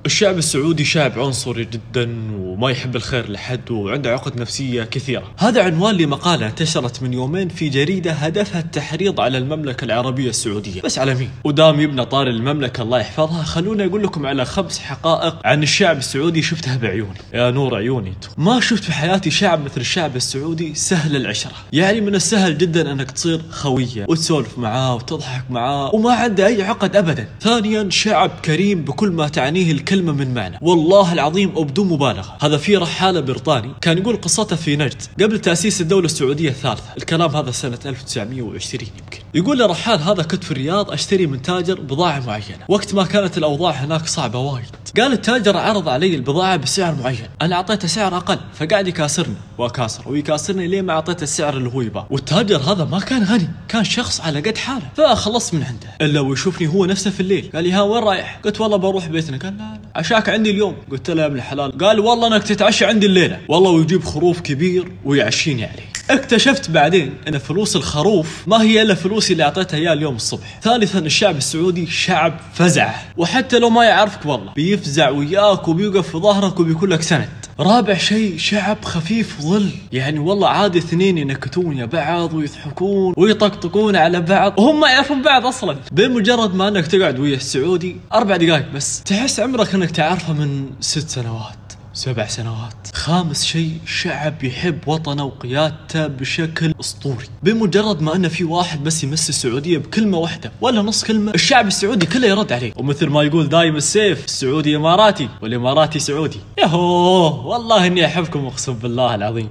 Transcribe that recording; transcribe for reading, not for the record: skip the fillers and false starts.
الشعب السعودي شعب عنصري جدا وما يحب الخير لحد وعنده عقد نفسية كثيرة. هذا عنوان لمقالة انتشرت من يومين في جريدة هدفها التحريض على المملكة العربية السعودية. بس على مين؟ ودام يبنى طار المملكة الله يحفظها، خلونا أقول لكم على 5 حقائق عن الشعب السعودي شفتها بعيوني. يا نور عيوني انتم. ما شفت في حياتي شعب مثل الشعب السعودي سهل العشرة. يعني من السهل جدا انك تصير خوية وتسولف معاه وتضحك معاه وما عنده اي عقد ابدا. ثانيا شعب كريم بكل ما تعنيه الكلمة من معنى، والله العظيم وبدون مبالغة. هذا في رحالة بريطاني كان يقول قصته في نجد قبل تأسيس الدولة السعودية الثالثة، الكلام هذا سنة 1920 يمكن. يقول لرحال هذا كنت في الرياض اشتري من تاجر بضاعة معينة وقت ما كانت الاوضاع هناك صعبة وايد. قال التاجر عرض علي البضاعة بسعر معين، انا اعطيته سعر اقل فقاعد يكاسرني واكاسر ويكاسرني ليه ما اعطيته السعر اللي هو يباه. والتاجر هذا ما كان غني، كان شخص على قد حاله، فخلصت من عنده الا ويشوفني هو نفسه في الليل. قال لي ها وين رايح؟ قلت والله بروح بيتنا. قال لا عشاك عندي اليوم. قلت له يا ابن الحلال. قال والله انك تتعشى عندي الليله، والله ويجيب خروف كبير ويعشيني عليه. اكتشفت بعدين ان فلوس الخروف ما هي الا فلوسي اللي اعطيتها اياه اليوم الصبح. ثالثا الشعب السعودي شعب فزعه، وحتى لو ما يعرفك والله بيفزع وياك وبيوقف في ظهرك وبيكون لك سند. رابع شيء شعب خفيف ظل، يعني والله عادي اثنين ينكتون يا بعض ويضحكون ويطقطقون على بعض وهم ما يعرفون بعض اصلا. بمجرد ما انك تقعد ويا السعودي 4 دقائق بس تحس عمرك انك تعرفه من 6 سنوات 7 سنوات. خامس شيء شعب يحب وطنه وقيادته بشكل اسطوري. بمجرد ما انه في واحد بس يمس السعوديه بكلمه واحده ولا نص كلمه الشعب السعودي كله يرد عليه. ومثل ما يقول دايم السيف، السعودي اماراتي والاماراتي سعودي. ياهو والله اني احبكم اقسم بالله العظيم.